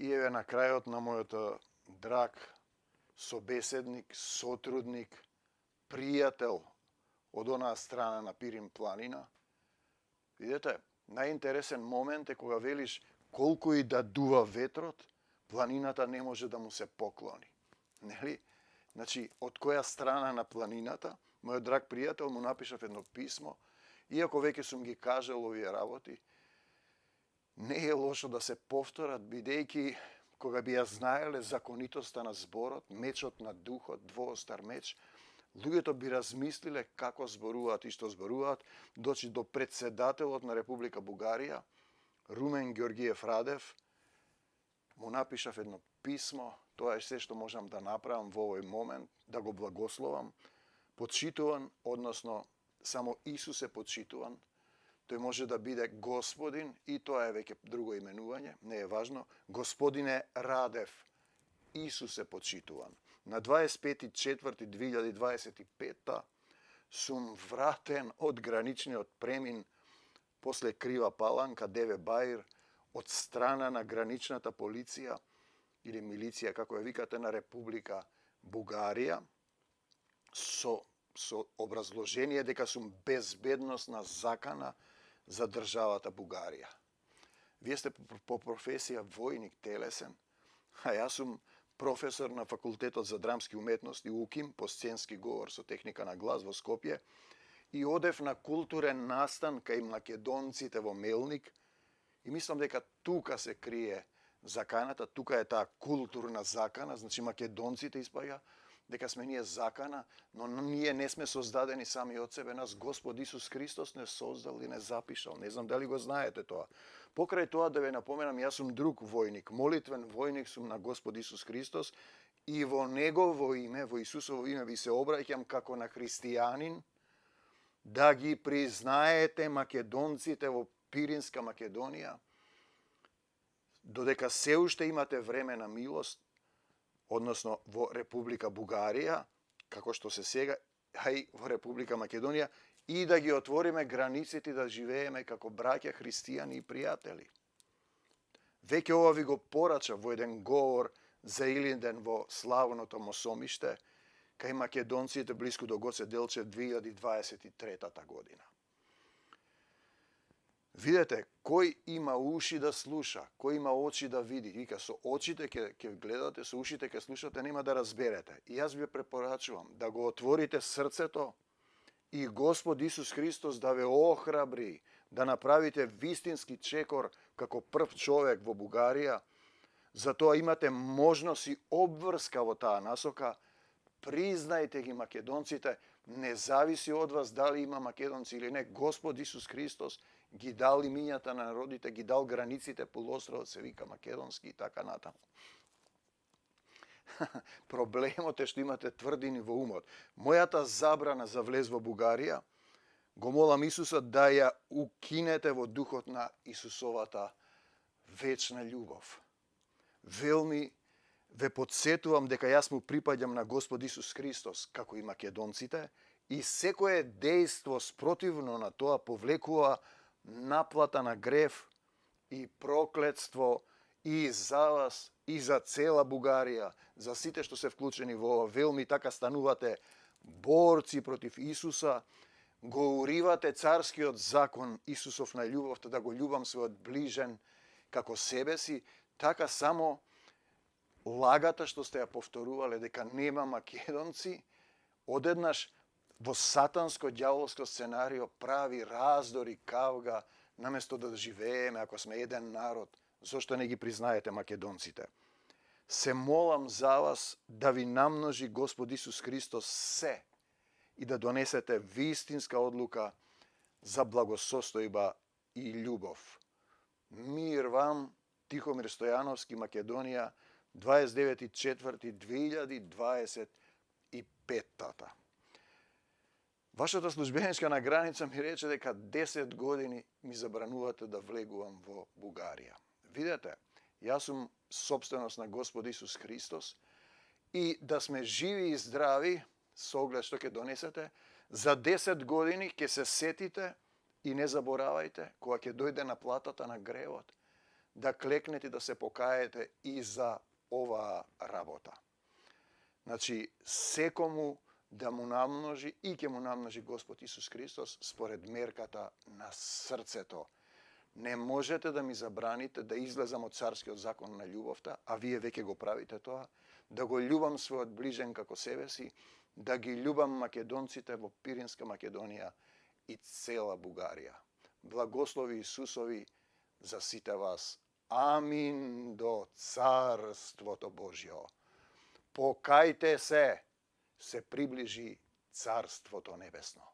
И еве на крајот на мојот драг собеседник, сотрудник, пријател од онаа страна на Пирин планина. Видете, најинтересен момент е кога велиш колку и да дува ветрот, планината не може да му се поклони. Нели? Значи, од која страна на планината, мојот драг пријател му напишав едно писмо, иако веќе сум ги кажал овие работи, не е лошо да се повторат, бидејќи кога би ја знаеле законитоста на зборот, мечот на духот, двоостар меч, луѓето би размислиле како зборуваат и што зборуваат, дочи до председателот на Република Бугарија, Румен Ѓорѓиев Радев, му напишав едно писмо, тоа е се што можам да направам во овој момент, да го благословам, почитуван, односно само Исус е почитуван, тој може да биде Господин, и тоа е веќе друго именување, не е важно, Господине Радев, Исус е почитуван. На 25.4.2025 сум вратен од граничниот премин после Крива Паланка, Деве Баир, од страна на граничната полиција или милиција, како ја викате, на Република Бугарија, со образложение дека сум безбедносна закана за државата Бугарија. Вие сте по професија војник телесен, а јас сум професор на Факултетот за драмски уметности УКИМ по сценски говор со техника на глас во Скопје и одев на културен настан кај македонците во Мелник и мислам дека тука се крие заканата, тука е таа културна закана, значи македонците испаѓа дека сме ние закана, но ние не сме создадени сами од себе, нас Господ Исус Христос не создал и не запишал. Не знам дали го знаете тоа. Покрај тоа да ве напоменам, јас сум друг војник, молитвен војник сум на Господ Исус Христос и во Негово име, во Исусово име ви се обраќам како на христијанин да ги признаете македонците во Пиринска Македонија, додека се уште имате време на милост, односно во Република Бугарија, како што се сега, а и во Република Македонија, и да ги отвориме границите и да живееме како браќа христијани и пријатели. Веќе ова ви го порача во еден говор за Илинден во славното Мосомиште, кај македонците блиску до Гоце Делчев 2023 година. Видете, кој има уши да слуша, кој има очи да види, вика со очите ќе гледате, со ушите ќе слушате, нема да разберете. И јас ви препорачувам да го отворите срцето и Господ Исус Христос да ве охрабри, да направите вистински чекор како прв човек во Бугарија, затоа имате можност и обврска во таа насока, признајте ги македонците, не зависи од вас дали има македонци или не, Господ Исус Христос ги дал имињата на народите, ги дал границите, полуостровот се вика македонски и така натаму. Проблемот е што имате тврдини во умот. Мојата забрана за влез во Бугарија, го молам Исуса да ја укинете во духот на Исусовата вечна љубов. Велми ве подсетувам дека јас му припаѓам на Господ Исус Христос, како и македонците, и секое дејство спротивно на тоа повлекува наплата на грев и проклетство и за вас, и за цела Бугарија, за сите што се вклучени во ова. Велми така станувате борци против Исуса, го уривате царскиот закон Исусов на љубовта, да го љубам својот ближен како себе си, така само лагата што сте ја повторувале дека нема македонци, одеднаш во сатанско ѓаволско сценарио прави раздори, кавга, наместо да живееме, ако сме еден народ, зошто не ги признаете македонците? Се молам за вас да ви намножи Господ Исус Христос се и да донесете вистинска одлука за благосостојба и љубов. Мир вам, Тихомир Стојановски, Македонија, 29.4.2025. Вашата службеничка на граница ми рече дека 10 години ми забранувате да влегувам во Бугарија. Видете, јас сум собственост на Господ Исус Христос и да сме живи и здрави, со оглед што ќе донесете, за 10 години ќе се сетите и не заборавајте, кога ќе дојде наплатата на гревот, да клекнете да се покаете и за оваа работа. Значи, секому да му намножи и ќе му намножи Господ Исус Христос според мерката на срцето. Не можете да ми забраните да излезам од царскиот закон на љубовта, а вие веќе го правите тоа, да го љубам својот ближен како себе си, да ги љубам македонците во Пиринска Македонија и цела Бугарија. Благослови Исусови за сите вас. Амин до Царството Божјо. Покајте се приближи Царството Небесно.